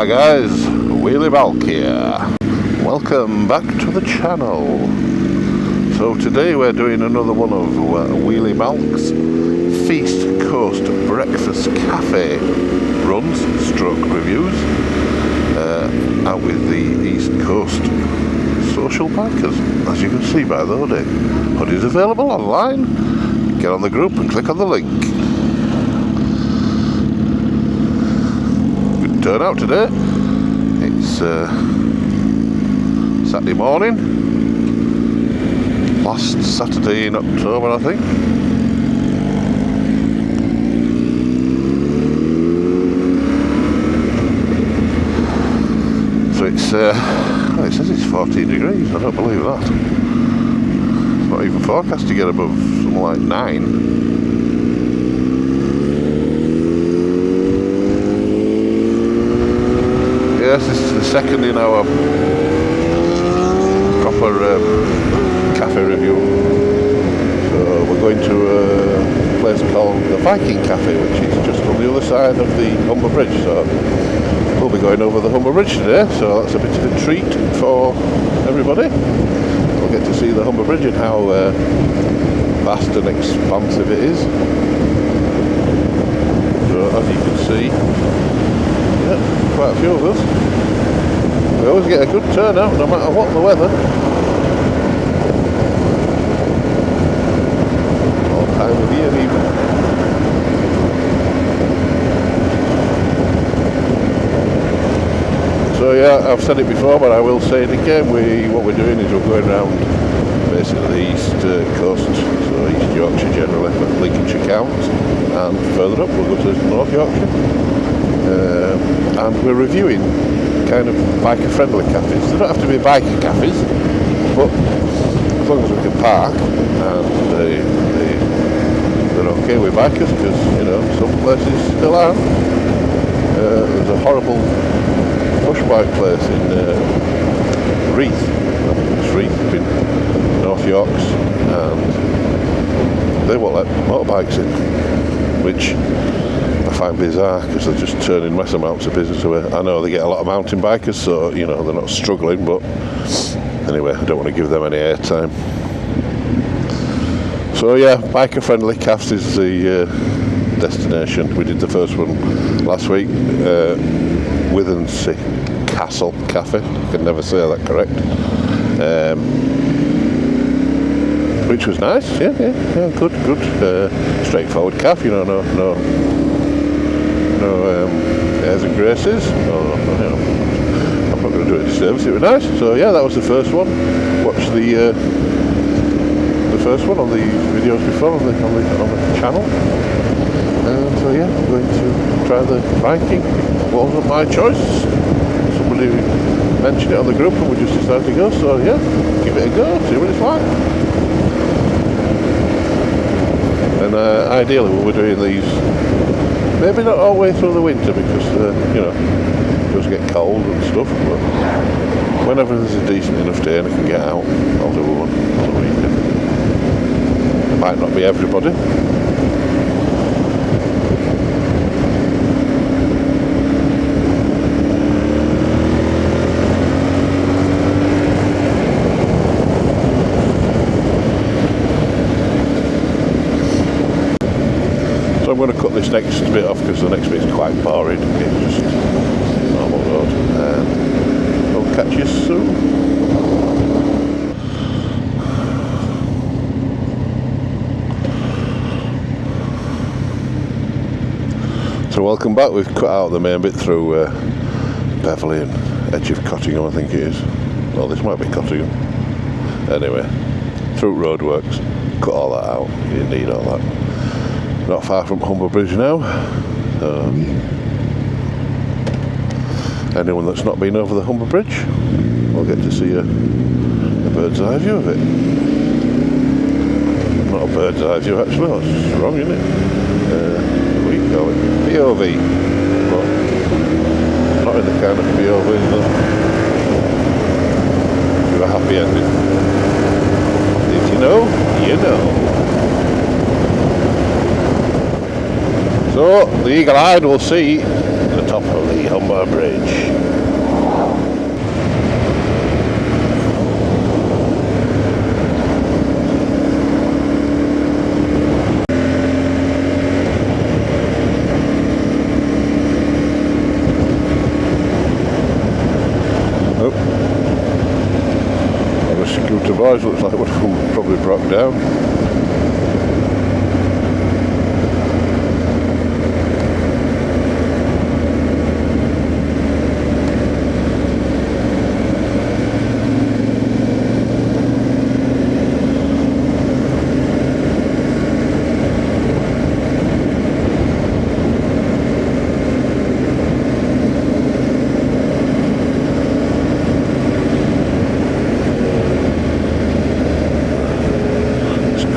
Hi guys, Wheelie Balk here. Welcome back to the channel. So today we're doing another one of Wheelie Balk's Feast Coast Breakfast Cafe runs, stroke reviews, out with the East Coast social bikers. As you can see by the hoodie. Hoodie's available online. Get on the group and click on the link. Good turnout today. It's Saturday morning, last Saturday in October I think. So it's well, it says it's 14 degrees, I don't believe that. It's not even forecast to get above something like 9. Yes, this is the second in our proper cafe review. So we're going to a place called the Viking Cafe, which is just on the other side of the Humber Bridge. So we'll be going over the Humber Bridge today, so that's a bit of a treat for everybody. We'll get to see the Humber Bridge and how vast and expansive it is. So as you can see, yeah, quite a few of us. We always get a good turnout no matter what the weather. All time of year even. So yeah, I've said it before but I will say it again. What we're doing is we're going around basically the East Coast, so East Yorkshire generally, but Lincolnshire counts, and further up we'll go to North Yorkshire. And we're reviewing kind of biker friendly cafes. They don't have to be biker cafes, but as long as we can park and they're okay with bikers, because you know some places still aren't. There's a horrible push bike place in Reeth, I think it's Reeth in North Yorks, and they won't let motorbikes in, which I find bizarre because they're just turning massive amounts of business away. I know they get a lot of mountain bikers, so you know they're not struggling, but anyway, I don't want to give them any airtime. So yeah, biker friendly cafes is the destination. We did the first one last week, Withensea Castle Cafe. I can never say that correct. Which was nice, yeah, good, straightforward cafe, you know, no airs and graces. I'm not going to do it a disservice. It was nice. So yeah, that was the first one. Watch the first one on the videos before on the channel. And so yeah, I'm going to try the Viking. It wasn't my choice. Somebody mentioned it on the group and we just decided to go. So yeah, give it a go. See what it's like. And ideally, we'll be doing these. Maybe not all the way through the winter because, you know, it does get cold and stuff, but whenever there's a decent enough day and I can get out, I'll do one on the weekend. It might not be everybody. I'm going to cut this next bit off because the next bit is quite boring. It's just normal road, and I'll catch you soon. So welcome back. We've cut out the main bit through Beverley and edge of Cottingham, I think it is. Well, this might be Cottingham. Anyway, through roadworks. Cut all that out. You didn't need all that. Not far from Humber Bridge now. Anyone that's not been over the Humber Bridge will get to see a bird's eye view of it. Not a bird's eye view actually, that's wrong, isn't it? What do you call it? POV. But not in the kind of POV that with a happy ending. Did you know? You know. So the eagle-eyed will see the top of the Humber Humber Bridge. The scooter boys looks like one probably broke down.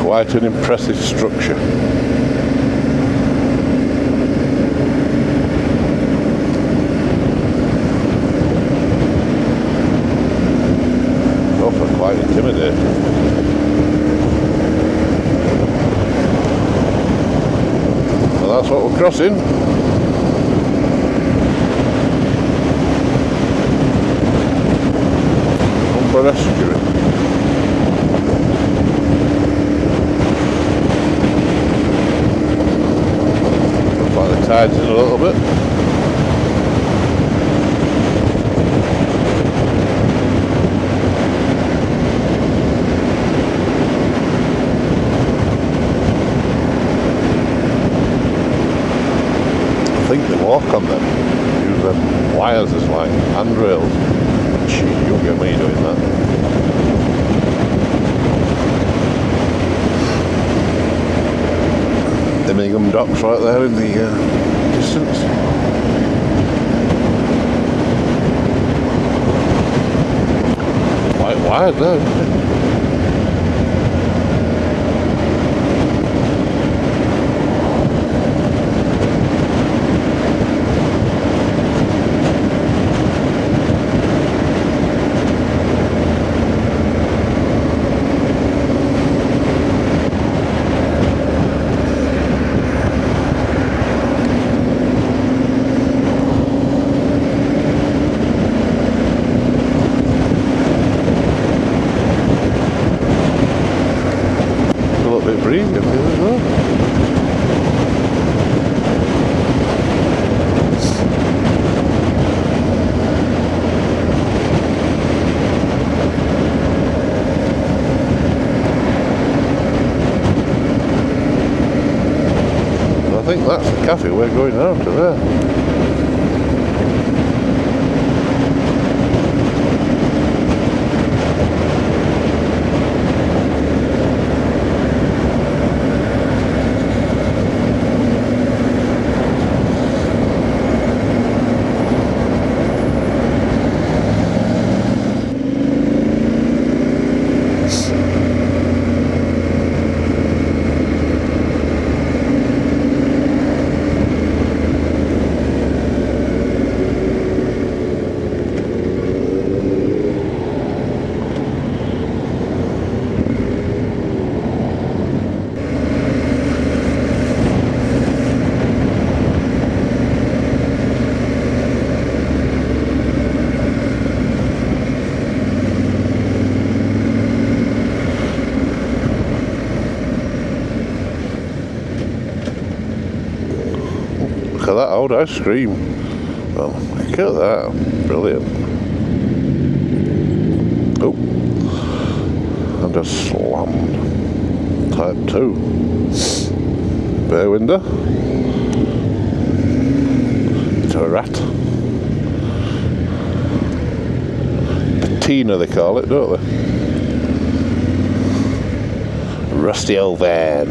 Quite an impressive structure. Also quite intimidating. Well, that's what we're crossing. Humber Estuary. Tides in a little bit. I think they walk on them, use them wires as like handrails. Gee, you'll get me doing that. Immingham docks right there in the distance. Quite wide though, isn't it? Breathe up here as well. I think that's the cafe we're going out to there. Look at that old ice cream. Well, look at that. Brilliant. Oh. And a slammed. Type 2. Bay window. It's a rat. Patina they call it, don't they? Rusty old van.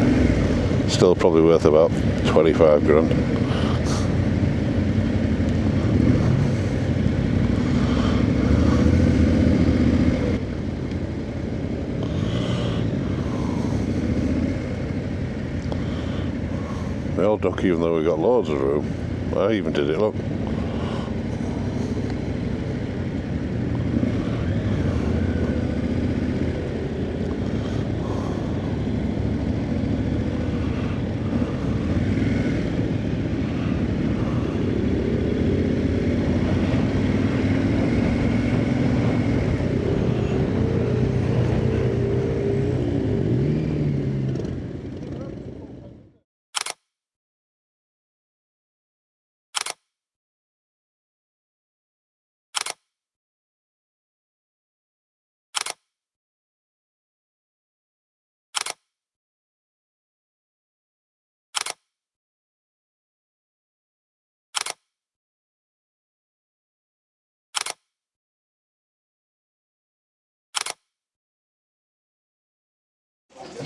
Still probably worth about 25 grand. The old dock, even though we've got loads of room, I even did it, look.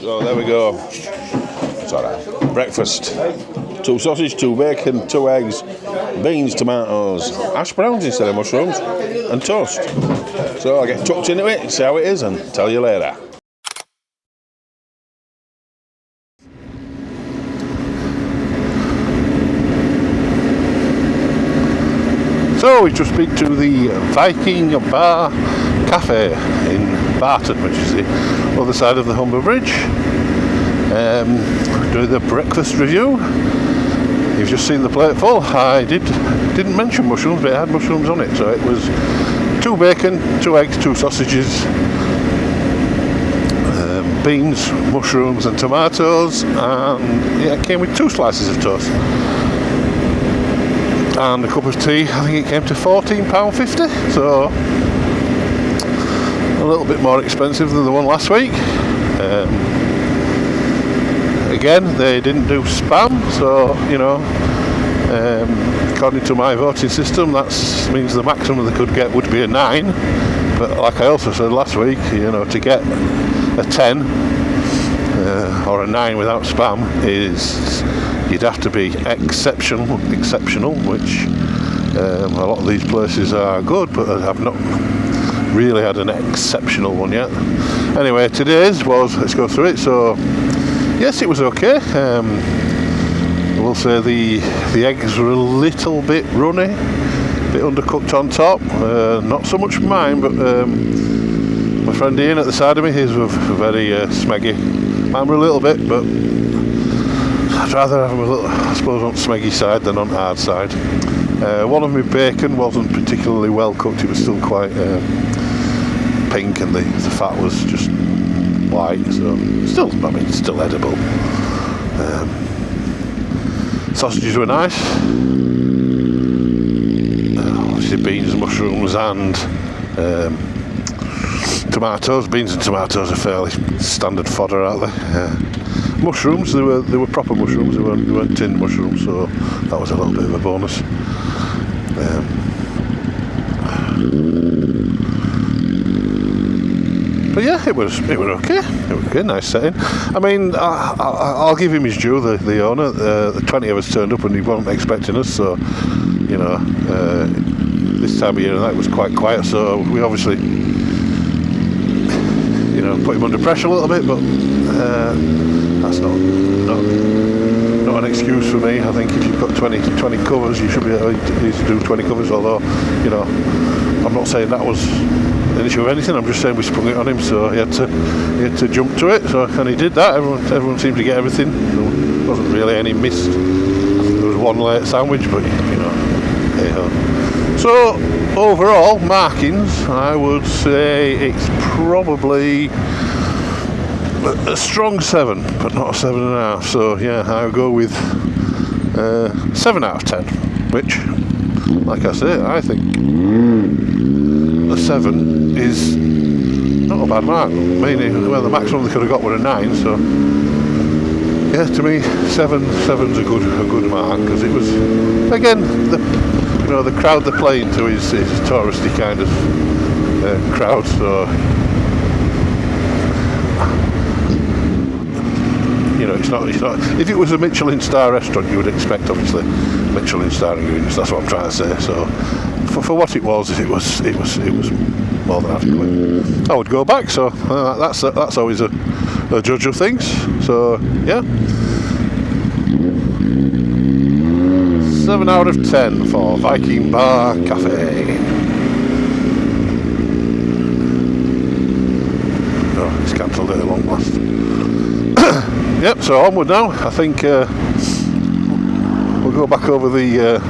So there we go. It's alright. Breakfast. 2 sausage, 2 bacon, 2 eggs, beans, tomatoes, hash browns instead of mushrooms, and toast. So I'll get tucked into it, see how it is, and tell you later. So we just been to the Viking Way Cafe in Barton, which is the other side of the Humber Bridge. Doing the breakfast review. You've just seen the plate full. I didn't mention mushrooms, but it had mushrooms on it. So it was 2 bacon, 2 eggs, 2 sausages, beans, mushrooms and tomatoes, and yeah, it came with 2 slices of toast. And a cup of tea. I think it came to £14.50, so a little bit more expensive than the one last week. Again, they didn't do spam, so you know, according to my voting system, that means the maximum they could get would be a 9. But like I also said last week, you know, to get a 10 or a 9 without spam is you'd have to be exceptional, which a lot of these places are good, but I have not really had an exceptional one yet. Anyway, today's was, let's go through it. So yes, it was okay. I will say the eggs were a little bit runny, a bit undercooked on top. Not so much mine, but my friend Ian at the side of me, his were very smeggy. Mine were a little bit, but I'd rather have them a little, I suppose, on smeggy side than on hard side. One of my bacon wasn't particularly well cooked. It was still quite pink, and the fat was just white. So still edible. Sausages were nice. Obviously beans, mushrooms, and tomatoes. Beans and tomatoes are fairly standard fodder, aren't they? Mushrooms, they were proper mushrooms. They weren't tinned mushrooms, so that was a little bit of a bonus. But yeah, it was okay. It was good, nice setting. I mean, I'll give him his due, the owner. The 20 of us turned up and he wasn't expecting us, so you know, this time of year and that was quite quiet. So we obviously, you know, put him under pressure a little bit, but that's not an excuse for me. I think if you've got 20 covers, you should be able to do 20 covers. Although, you know, I'm not saying that was an issue of anything. I'm just saying we sprung it on him, so he had to jump to it. So, and he did that. Everyone seemed to get everything. There wasn't really any missed. I think there was one late sandwich, but you know, hey-ho. So overall markings, I would say it's probably a strong 7, but not a 7.5. So yeah, I'll go with 7 out of 10, which, like I say, I think a 7 is not a bad mark. Meaning, well, the maximum they could have got were a 9. So yeah, to me, 7's a good mark, because it was, again, the crowd they're playing to is touristy kind of crowd. So you know, it's not. If it was a Michelin star restaurant, you would expect, obviously, Michelin star ingredients. That's what I'm trying to say. So, for what it was more than adequate. I would go back. So that's always a judge of things. So yeah, 7 out of 10 for Viking Way Cafe. Oh, it's cancelled at a long last. Yep, so onward now. I think we'll go back over the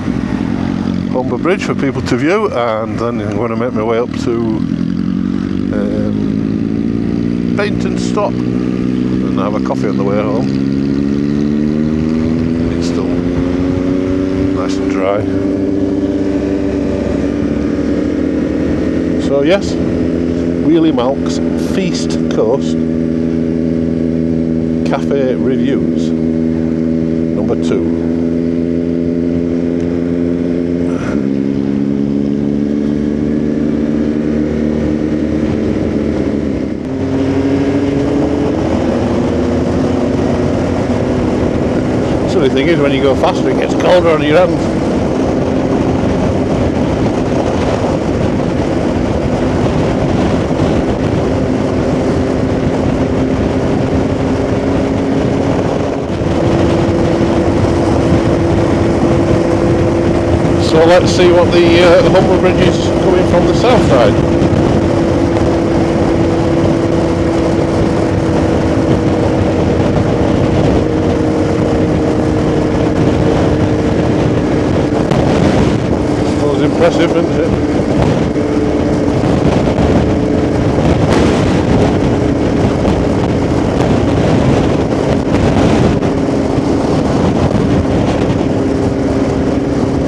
Humber Bridge for people to view, and then I'm going to make my way up to Painton Stop and have a coffee on the way home. It's still nice and dry. So yes, Wheelie Malk's Feast Coast Cafe Reviews number 2. Silly thing is, when you go faster, it gets colder on your hands. So let's see what the Humber Bridge is coming from the south side. Impressive, isn't it?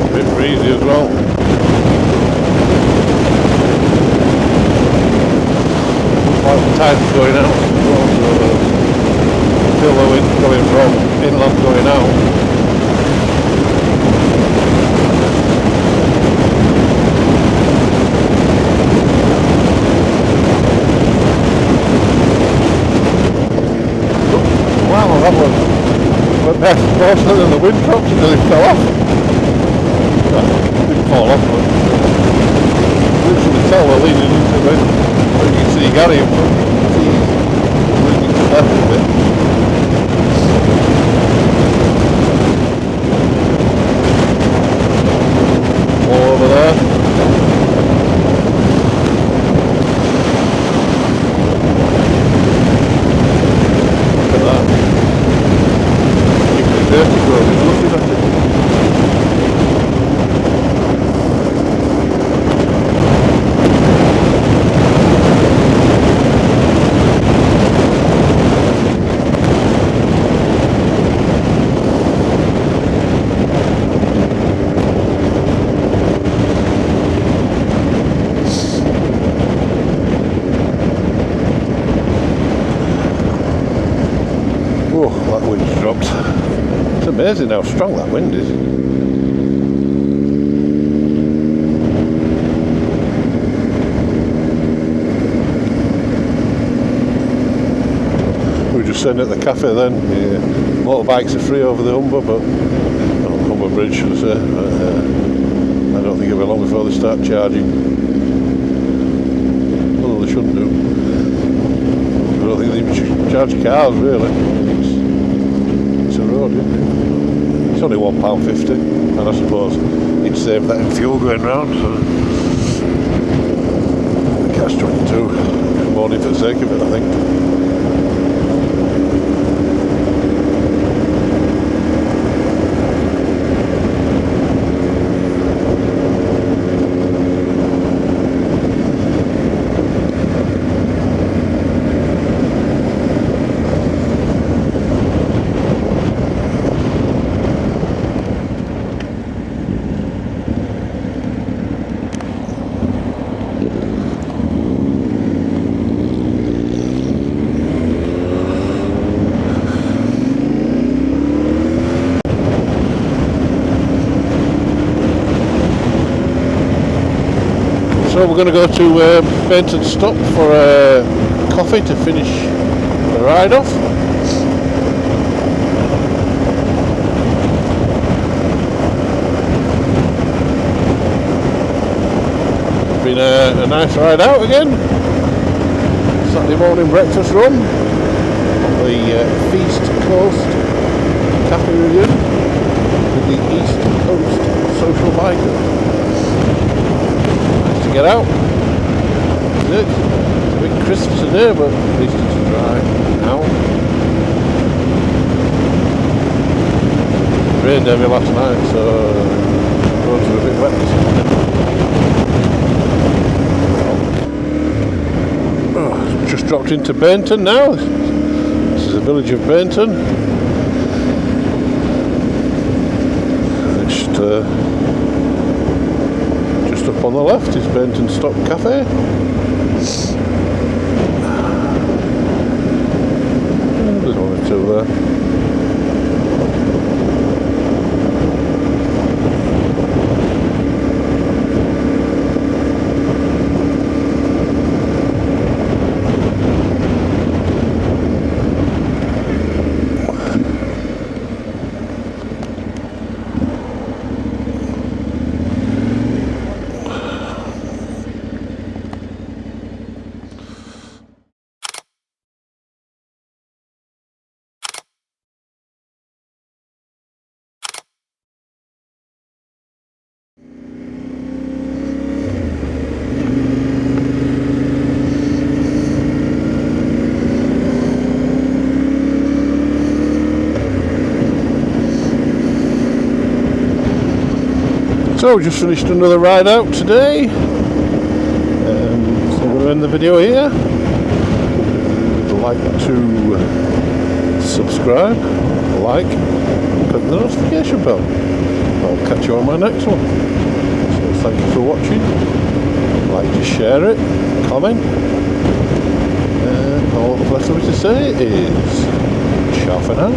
A bit breezy as well. Like the tide's going out, so feel the wind coming from inland going out. That went back closer than the wind dropped until it fell off. Well, it didn't fall off, but you can literally tell we're leaning into the wind. You can see Gary in front, he's leaning to the left a bit. All over there. Oh, that wind's dropped. It's amazing how strong that wind is. We were just sitting at the cafe then. Motorbikes are free over the Humber, but Humber Bridge, should I say. I don't think it'll be long before they start charging. Although they shouldn't do. I don't think they even should charge cars, really. It's a road, isn't it? It's only £1.50, and I suppose you'd save that in fuel going round. So the catch 22, morning for the sake of it, I think. So we're going to go to Barton Stop for coffee to finish the ride off. Been a nice ride out again. Saturday morning breakfast run on the Feast Coast Cafe Barton with the East Coast Social Biker. Get out. It's a bit crisp today, but at least it's dry now. It rained heavy last night, so the roads were a bit wet this morning. Just dropped into Barton now. This is the village of Barton. Just up on the left is Barton Stop Cafe. There's one or two there. So just finished another ride out today. So I'm going to end the video here. If you'd like to subscribe, like, click the notification bell. I'll catch you on my next one. So thank you for watching. Like to share it, comment. And all that's left for me to say is ciao for now.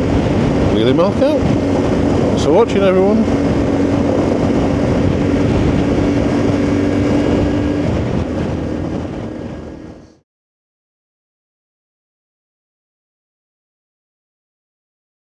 Wheelie milk out. Thanks for watching, everyone.